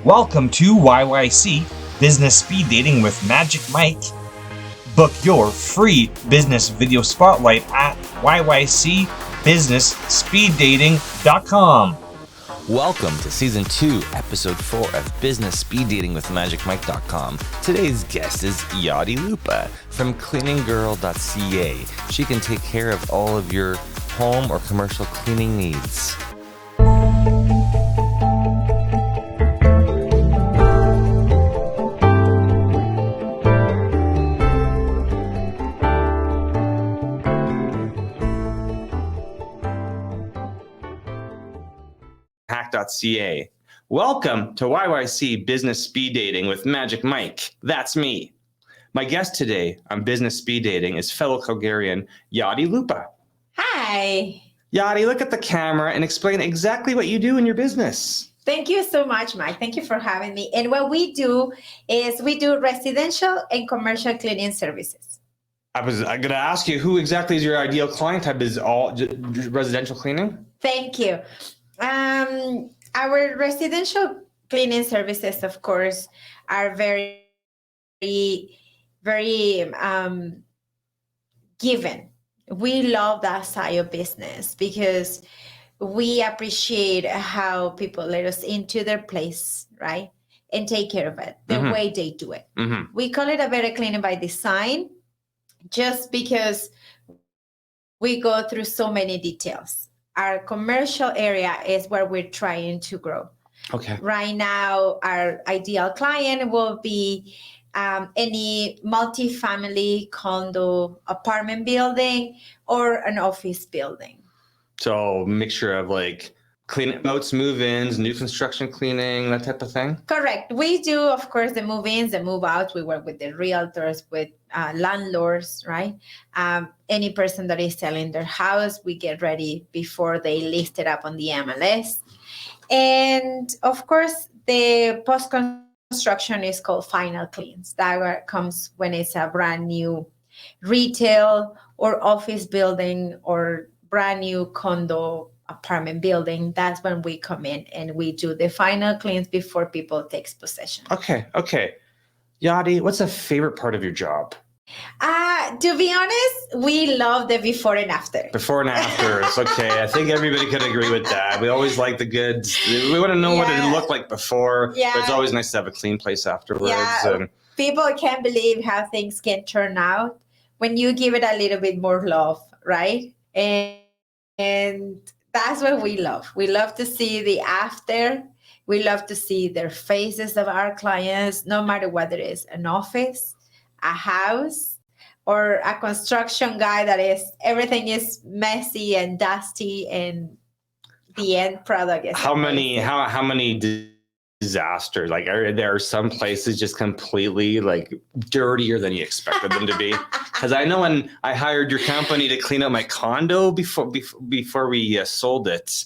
Welcome to YYC Business Speed Dating with Magic Mike. Book your free business video spotlight at yycbusinessspeeddating.com. Welcome to Season 2, Episode 4 of Business Speed Dating with MagicMike.com. Today's guest is Yadidya Lupa from cleaninggirl.ca. She can take care of all of your home or commercial cleaning needs. Hack.ca. Welcome to YYC Business Speed Dating with Magic Mike. That's me. My guest today on Business Speed Dating is fellow Calgarian Yadidya Lupa. Hi. Yadi, look at the camera and explain exactly what you do in your business. Thank you so much, Mike. Thank you for having me. And what we do is we do residential and commercial cleaning services. I'm going to ask you, who exactly is your ideal client type? Is all residential cleaning? Thank you. Our residential cleaning services, of course, are very, very given. We love that side of business because we appreciate how people let us into their place, right? And take care of it the way they do it. We call it a better cleaning by design just because we go through so many details. Our commercial area is where we're trying to grow. Okay. Right now, our ideal client will be any multifamily condo apartment building or an office building. So mixture of like clean outs, move-ins, new construction cleaning, that type of thing? Correct. We do, of course, the move-ins, the move-outs. We work with the realtors, with landlords, right? Any person that is selling their house, we get ready before they list it up on the MLS. And, of course, the post-construction is called final cleans. That comes when it's a brand new retail or office building or brand new condo apartment building. That's when we come in and we do the final cleans before people takes possession. Okay. Yadi, what's the favorite part of your job? To be honest, we love the before and after. Before and afters. Okay. I think everybody could agree with that. We always like the goods. We want to know what it looked like before. But it's always nice to have a clean place afterwards. Yeah. People can't believe how things can turn out when you give it a little bit more love, right? And that's what we love. We love to see the after. We love to see their faces of our clients, no matter what it is, an office, a house, or a construction guy that is, everything is messy and dusty and the end product is how many disasters? Like, are there some places just completely like dirtier than you expected them to be? Because I know when I hired your company to clean up my condo before we sold it,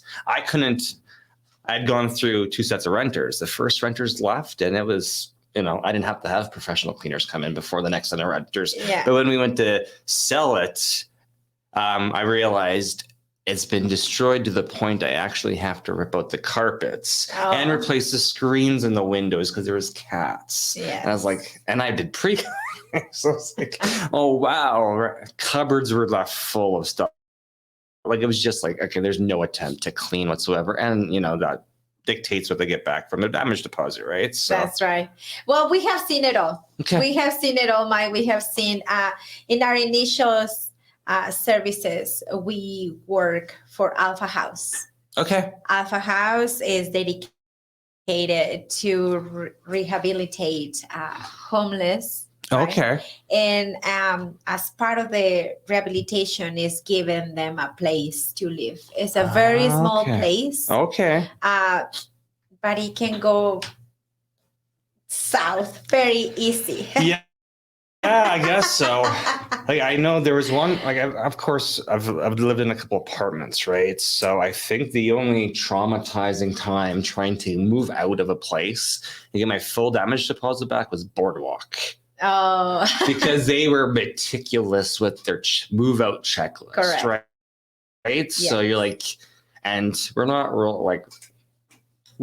I'd gone through two sets of renters. The first renters left, and it was, I didn't have to have professional cleaners come in before the next set of renters. Yeah. But when we went to sell it, I realized it's been destroyed to the point I actually have to rip out the carpets and replace the screens in the windows because there was cats. Yes. And I was like, and I did so it's like, oh, wow. Cupboards were left full of stuff. Like, it was just like, okay, there's no attempt to clean whatsoever. And, that dictates what they get back from their damage deposit, right? So. That's right. Well, we have seen it all. Okay. We have seen it all, Mike. We have seen in our initial services, we work for Alpha House. Okay. Alpha House is dedicated to rehabilitate homeless. Right? Okay. And as part of the rehabilitation is giving them a place to live. It's a very small place. Okay. But it can go south very easy. Yeah, I guess so. Like, I know there was one, like, of course, I've lived in a couple apartments, right? So I think the only traumatizing time trying to move out of a place and get my full damage deposit back was Boardwalk. Oh. Because they were meticulous with their move out checklist. Correct. Right? Yeah. So you're like, and we're not real, like,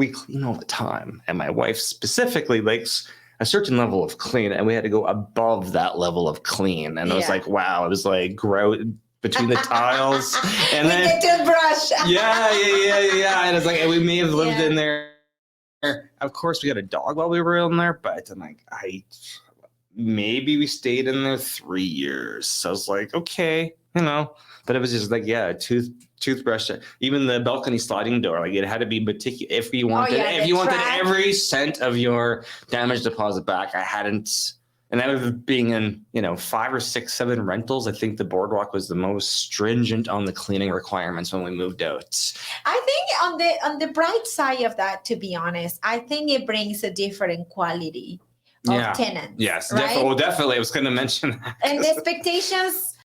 we clean all the time, and my wife specifically likes a certain level of clean, and we had to go above that level of clean. And I was like, wow, it was like gross between the tiles and with then the toothbrush. yeah. And it's like, we may have lived in there. Of course, we had a dog while we were in there, but I'm like, maybe we stayed in there 3 years. So I was like, okay, but it was just like, toothbrush, even the balcony sliding door, like it had to be meticulous. If you wanted every cent of your damage deposit back, I hadn't. And that was being in, 5 or 6, 7 rentals. I think the boardwalk was the most stringent on the cleaning requirements when we moved out. I think on the bright side of that, to be honest, I think it brings a different quality of tenants. Yes, right? definitely. I was going to mention that. And the expectations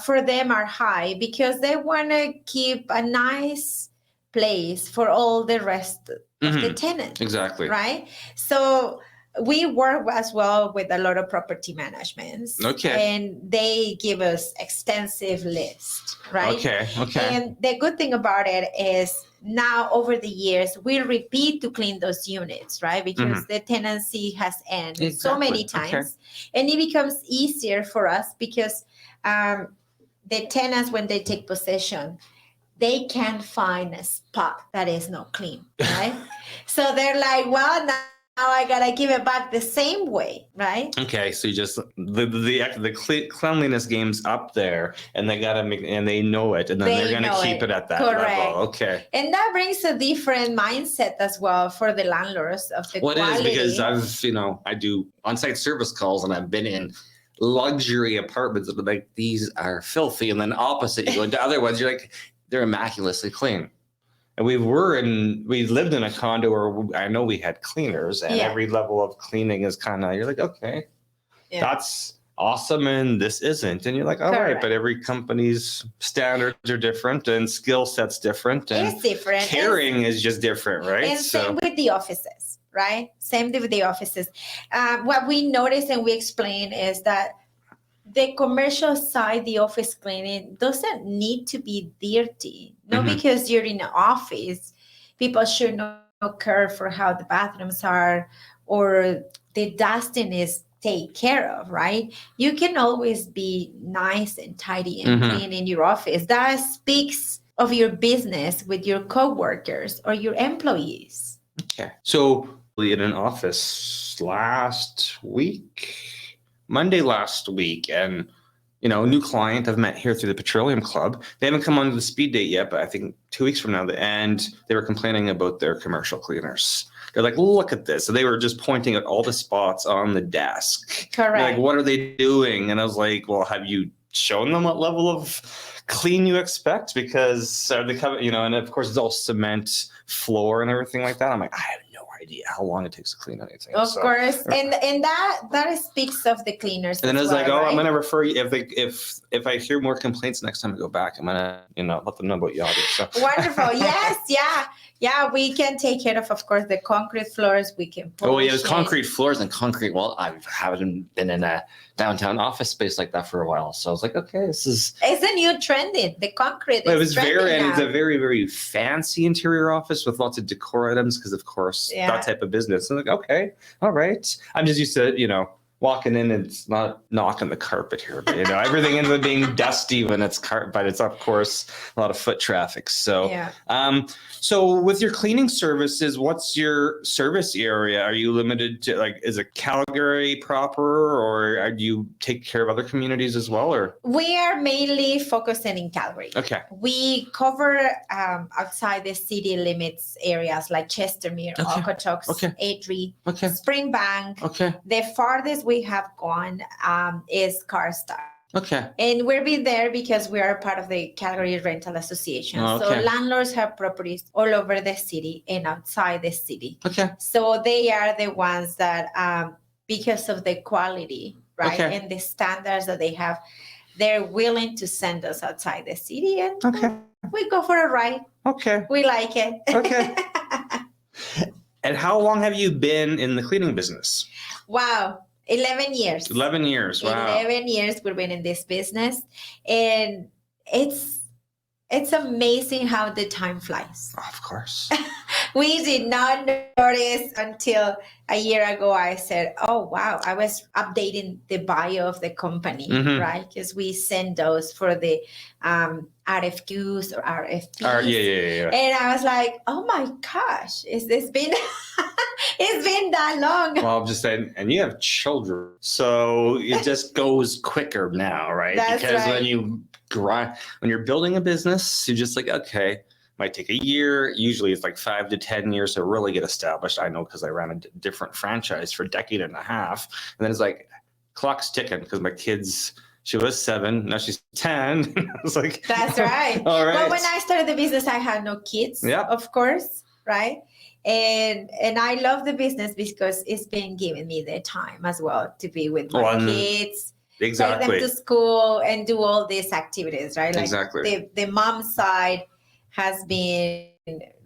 for them are high because they want to keep a nice place for all the rest of the tenants. Exactly. Right? So we work as well with a lot of property managements. Okay. And they give us extensive lists, right? Okay. And the good thing about it is now over the years, we repeat to clean those units, right? Because the tenancy has ended so many times. Okay. And it becomes easier for us because the tenants, when they take possession, they can't find a spot that is not clean, right? So they're like, well, now I gotta give it back the same way, right? Okay, so you just the cleanliness game's up there, and they gotta make, and they know it, and then they're gonna keep it at that level. Okay, and that brings a different mindset as well for the landlords of the quality. It is because I do on-site service calls, and I've been in luxury apartments that are like, these are filthy, and then opposite, you go into other ones, you're like, they're immaculately clean. And we lived in a condo where I know we had cleaners, and every level of cleaning is kind of, you're like, okay, that's awesome, and this isn't. And you're like, all right, but every company's standards are different, and skill set's different, and it's different. Caring is just different, right? And same with the offices, right? Same with the offices. What we notice and we explain is that the commercial side, the office cleaning, doesn't need to be dirty. Not because you're in an office, people should not care for how the bathrooms are or the dusting is taken care of, right? You can always be nice and tidy and clean in your office. That speaks of your business with your coworkers or your employees. Okay. So in an office Monday last week, and new client I've met here through the Petroleum Club. They haven't come on to the speed date yet, but I think 2 weeks from now, and they were complaining about their commercial cleaners. They're like, look at this. So they were just pointing at all the spots on the desk. Correct. They're like, what are they doing? And I was like, well, have you shown them what level of clean you expect? Because and of course it's all cement floor and everything like that. I'm like, I have no idea how long it takes to clean anything. Of course, and that speaks of the cleaners. And then I was like, I'm gonna refer you if I hear more complaints next time I go back, I'm gonna let them know about Yadidya. So. Wonderful. Yes, yeah. We can take care of course, the concrete floors. We can. It was concrete floors and concrete wall. I haven't been in a downtown office space like that for a while, so I was like, okay, it's a new trending. The concrete. It's a very, very fancy interior office with lots of decor items because, of course, that type of business. I'm like, okay, all right. I'm just used to, walking in and it's not knocking the carpet here, but everything ends up being dusty when it's but it's of course a lot of foot traffic. So, so with your cleaning services, what's your service area? Are you limited to is it Calgary proper, or do you take care of other communities as well? Or we are mainly focusing in Calgary. Okay. We cover outside the city limits areas like Chestermere, Okotoks, Atrie, Springbank. Okay. The farthest we have gone is Karsta. Okay. And we've been there because we are part of the Calgary Rental Association. So landlords have properties all over the city and outside the city. Okay. So they are the ones that, because of the quality, right, and the standards that they have, they're willing to send us outside the city, and we go for a ride. Okay. We like it. Okay. And how long have you been in the cleaning business? Wow. 11 years. 11 years. Wow. 11 years we've been in this business. And it's amazing how the time flies. Of course. We did not notice until a year ago. I said, oh, wow, I was updating the bio of the company, right? Because we send those for the RFQs or RFPs. Yeah. And I was like, oh my gosh, is this been, it's been that long. Well, I'm just saying, and you have children, so it just goes quicker now, right? That's because right. when you grind, when you're building a business, you're just like, okay, might take a year. Usually it's like 5 to 10 years to really get established. I know because I ran a different franchise for a decade and a half. And then it's like clock's ticking because my kids, she was 7, now she's 10. I was like, that's right. All right. Well, when I started the business, I had no kids, of course, right? And I love the business because it's been giving me the time as well to be with my kids. Exactly. Take them to school and do all these activities, right? Like exactly. The mom side has been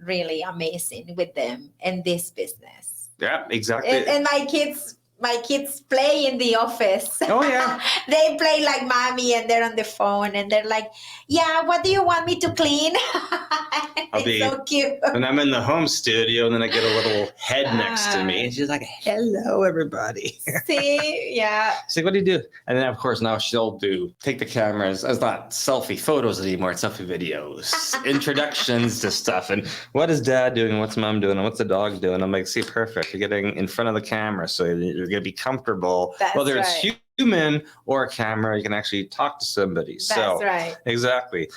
really amazing with them and this business. Yeah, exactly. And my kids play in the office. Oh yeah. They play like mommy and they're on the phone and they're like, yeah, what do you want me to clean? It's so cute. And I'm in the home studio and then I get a little head next to me and she's like, hello everybody. See, yeah. She's like, what do you do? And then of course now she'll take the cameras. It's not selfie photos anymore, it's selfie videos, introductions to stuff. And what is dad doing? What's mom doing? And what's the dog doing? I'm like, see, perfect. You're getting in front of the camera. So you're going to be comfortable. That's whether right. it's human or a camera, you can actually talk to somebody. That's right. Exactly.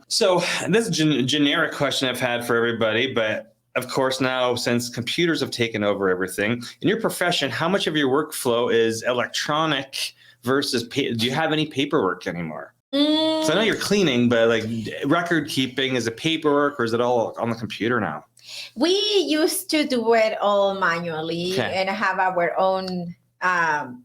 So this is a generic question I've had for everybody, but of course now since computers have taken over everything, in your profession, how much of your workflow is electronic versus do you have any paperwork anymore? So I know you're cleaning, but like record keeping, is it paperwork or is it all on the computer now? We used to do it all manually and have our own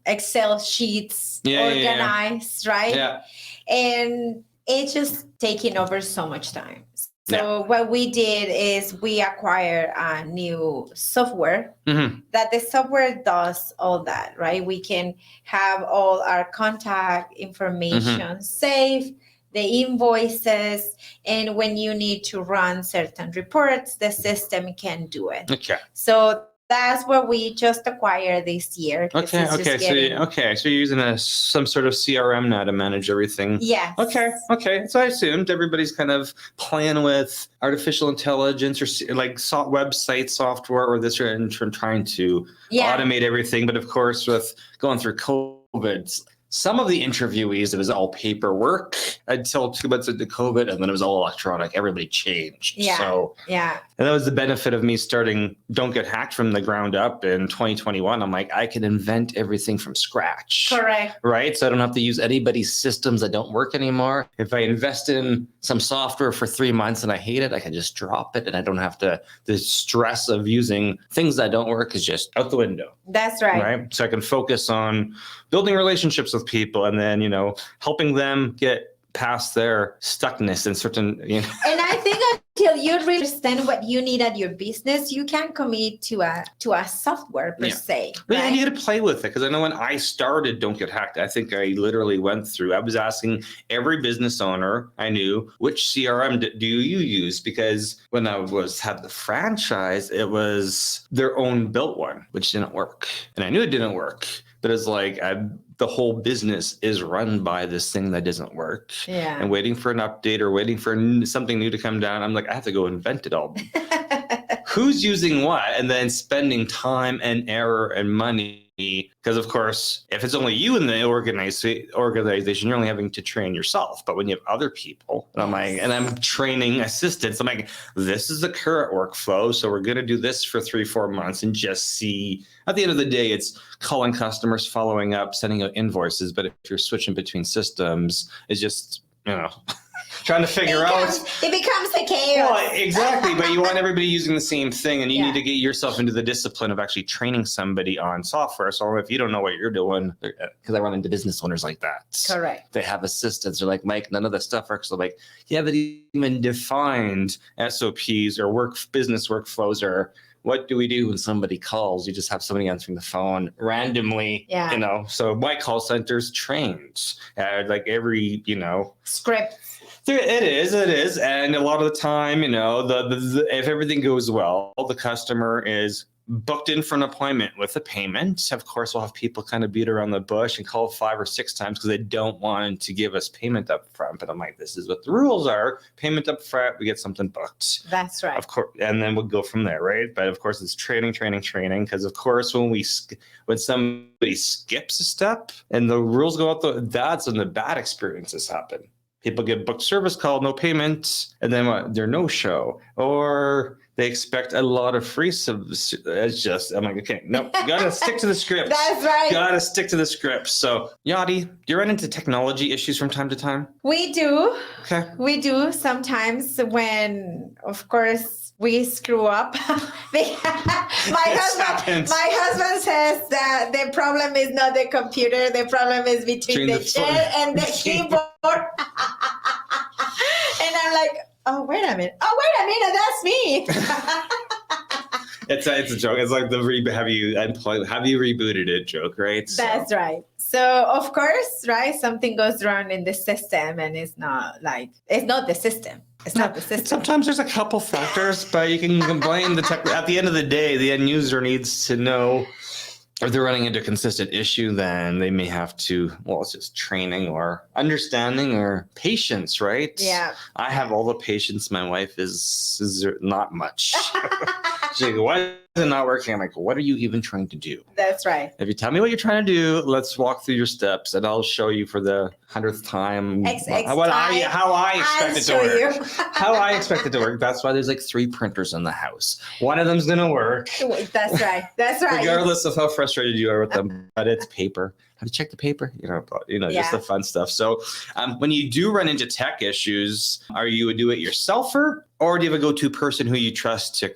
Excel sheets organized, right? Yeah. And it's just taking over so much time. So what we did is we acquired a new software that the software does all that, right? We can have all our contact information saved, the invoices, and when you need to run certain reports, the system can do it. Okay. So that's what we just acquired this year. Okay. So you're using some sort of CRM now to manage everything. Yes. Okay. So I assumed everybody's kind of playing with artificial intelligence or like website software or this and trying to automate everything. But of course, with going through COVID, some of the interviewees, it was all paperwork until 2 months into COVID, and then it was all electronic. Everybody changed. And that was the benefit of me starting Don't Get Hacked from the ground up in 2021. I'm like, I can invent everything from scratch. Correct. Right? So I don't have to use anybody's systems that don't work anymore. If I invest in some software for 3 months and I hate it, I can just drop it and I don't have to, the stress of using things that don't work is just out the window. That's right. Right? So I can focus on building relationships with people and then, helping them get past their stuckness in certain, And I think until you really understand what you need at your business, you can't commit to a software per se. But right? you need to play with it because I know when I started Don't Get Hacked, I think I literally went through, I was asking every business owner I knew, which CRM do you use? Because when I had the franchise, it was their own built one, which didn't work. And I knew it didn't work. But it's like the whole business is run by this thing that doesn't work. Yeah. And waiting for an update or waiting for something new to come down. I'm like, I have to go invent it all. Who's using what? And then spending time and error and money. Because, of course, if it's only you in the organization, you're only having to train yourself. But when you have other people, and I'm like, and I'm training assistants, I'm like, this is the current workflow. So we're going to do this for 3-4 months and just see. At the end of the day, it's calling customers, following up, sending out invoices. But if you're switching between systems, it's just, trying to figure out. It becomes a chaos. Well, exactly. But you want everybody using the same thing, and you need to get yourself into the discipline of actually training somebody on software. So if you don't know what you're doing, because I run into business owners like that. Correct. They have assistants. They're like, Mike, none of this stuff works. So I'm like, you haven't even defined SOPs or business workflows or what do we do when somebody calls? You just have somebody answering the phone randomly, Yeah. you know. So my call center's trained, like every, you know, Script. It is, and a lot of the time, you know, the if everything goes well, the customer is booked in for an appointment with a payment. Of course, we'll have people kind of beat around the bush and call 5 or 6 times because they don't want to give us payment up front. But I'm like, this is what the rules are: payment up front, we get something booked. That's right. Of course, and then we'll go from there, right? But of course, it's training. Because of course, when somebody skips a step and the rules go out, that's when the bad experiences happen. People get booked service call, no payment, and then what? They're no show, or they expect a lot of free subs. It's just, I'm like, okay, no, gotta stick to the script. That's right. Gotta stick to the script. So, Yadi, do you run into technology issues from time to time? We do. Okay. We do sometimes when, of course, we screw up. my husband says that the problem is not the computer. The problem is between the chair and the keyboard. And I'm like, oh, wait a minute, that's me. It's a joke. It's like the have you rebooted it joke, right? So. That's right. So of course, right, something goes wrong in the system, and it's not the system. It's not the system. Sometimes there's a couple factors, but you can blame the tech. At the end of the day, the end user needs to know if they're running into a consistent issue, then they may have to, well, it's just training or understanding or patience, right? Yeah. I have all the patience. My wife is not much. She's like, why is it not working? I'm like, what are you even trying to do? That's right. If you tell me what you're trying to do, let's walk through your steps, and I'll show you for the 100th time how I expect it to work. How I expect it to work. That's why there's like 3 printers in the house. One of them's gonna work. That's right. That's right. Regardless of how frustrated you are with them, but it's paper. Have you checked the paper? Just the fun stuff. So, when you do run into tech issues, are you a do-it-yourselfer, or do you have a go-to person who you trust to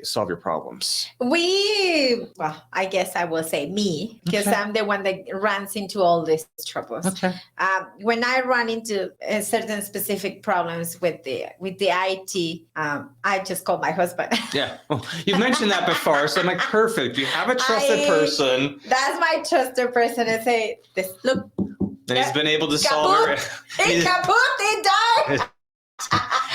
solve your problems? I guess I will say me, because I'm the one that runs into all these troubles. Okay. When I run into certain specific problems with the IT, I just call my husband. Yeah. Well, you've mentioned that before, so I'm like, perfect. You have a trusted person. That's my trusted person. I say, look. And he's been able to solve it. He died.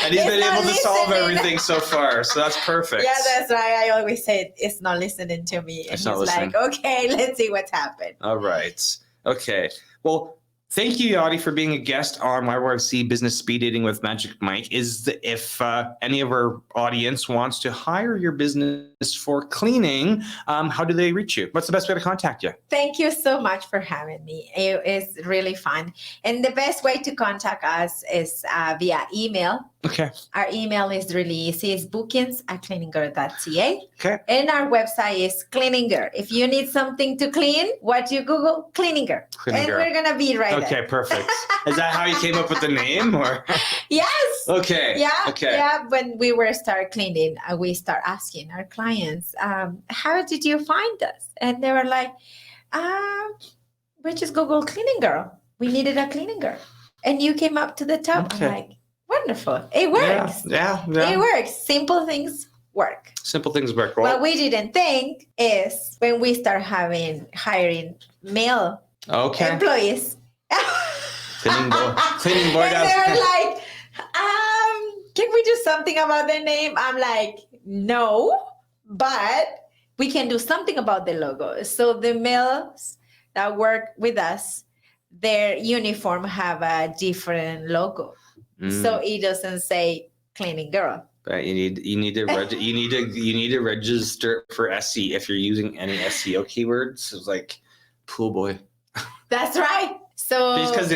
And he's been able to solve everything so far. So that's perfect. Yeah, that's right. I always say it's not listening to me. And he's like, okay, let's see what's happened. All right. Okay. Well, thank you, Yadi, for being a guest on YYC Business Speed Dating with Magic Mike. If any of our audience wants to hire your business for cleaning, how do they reach you? What's the best way to contact you? Thank you so much for having me. It is really fun. And the best way to contact us is via email. Okay. Our email is really easy. It's bookings@cleaninggirl.ca. Okay. And our website is Cleaning Girl. If you need something to clean, what you Google? Cleaning Girl. We're going to be right there. Okay, perfect. Is that how you came up with the name? Or Yes. Okay. Yeah. Okay. Yeah. When we start cleaning, we start asking our clients, how did you find us? And they were like, we just Google Cleaning Girl. We needed a cleaning girl. And you came up to the top. Okay. I'm like, wonderful. It works. Yeah. It works. Simple things work. Simple things work. Well, What we didn't think is when we start hiring male employees. Cleaning boy. And they're like, can we do something about the name? I'm like, no, but we can do something about the logo. So the males that work with us, their uniform have a different logo. So it doesn't say Cleaning Girl. But you need to register for SE if you're using any SEO keywords. It's like pool boy. That's right. So because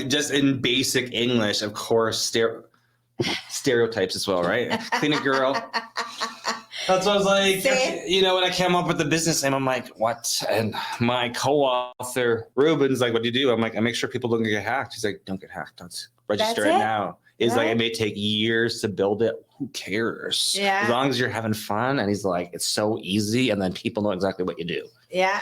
just in basic English, of course, stereotypes as well, right? Cleaning girl. That's what I was like. When I came up with the business name, I'm like, what? And my co-author Ruben's like, what do you do? I'm like, I make sure people don't get hacked. He's like, don't get hacked. Let's register it now. He's like, it may take years to build it. Who cares? Yeah. As long as you're having fun. And he's like, it's so easy. And then people know exactly what you do. Yeah.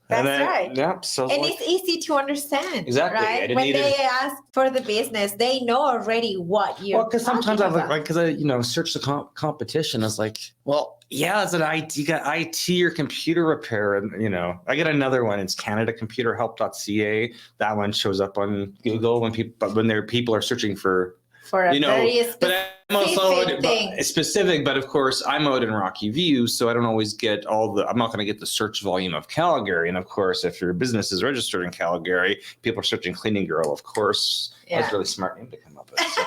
That's right. Yep. So And it's easy to understand. Exactly. I Right? didn't When need they ask for the business, they know already what you're because sometimes talking I about. because I search the competition. I was like, well, yeah, it's an IT. You got IT or computer repair, and I get another one. It's CanadaComputerHelp.ca. That one shows up on Google when people are searching for a very specific thing. Specific, but of course I'm out in Rocky View, so I don't always get I'm not going to get the search volume of Calgary. And of course, if your business is registered in Calgary, people are searching cleaning girl. Of course, that's a really smart name to come up with. So.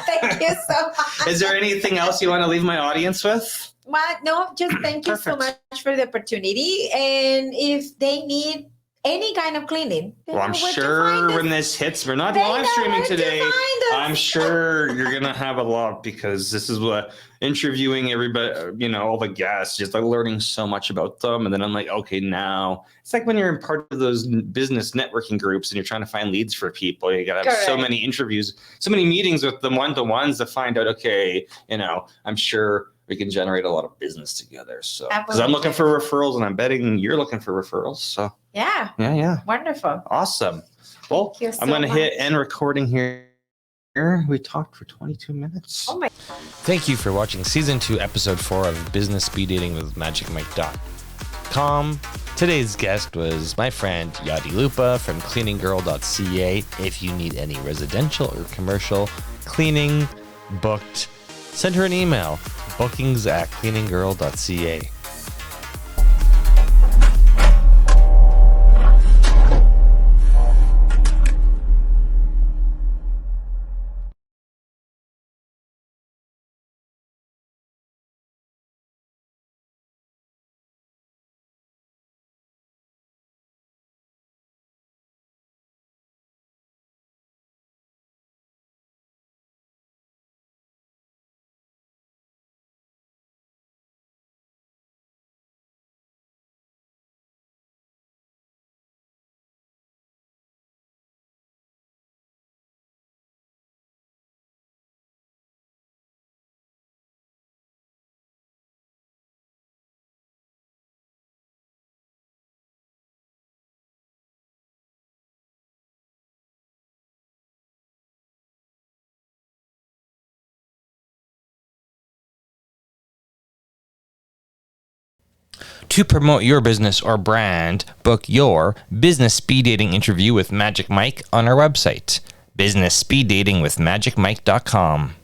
Thank you so much. Is there anything else you want to leave my audience with? Well, no, just thank you so much for the opportunity. And if they need any kind of cleaning, well, I'm sure when this hits, we're not live streaming today. I'm sure you're gonna have a lot because this is what interviewing everybody, all the guests, just like learning so much about them. And then I'm like, okay, now it's like when you're in part of those business networking groups and you're trying to find leads for people. You gotta have so many interviews, so many meetings with them one-to-ones to find out, okay, I'm sure we can generate a lot of business together. So, because I'm looking for referrals and I'm betting you're looking for referrals. So, yeah. Wonderful. Awesome. Well, I'm going to hit end recording here. We talked for 22 minutes. Oh my. Thank you for watching Season 2, Episode 4 of Business Speed Dating with MagicMike.com. Today's guest was my friend Yadidya Lupa from cleaninggirl.ca. If you need any residential or commercial cleaning booked, send her an email. bookings@cleaninggirl.ca. To promote your business or brand, book your business speed dating interview with Magic Mike on our website, businessspeeddatingwithmagicmike.com.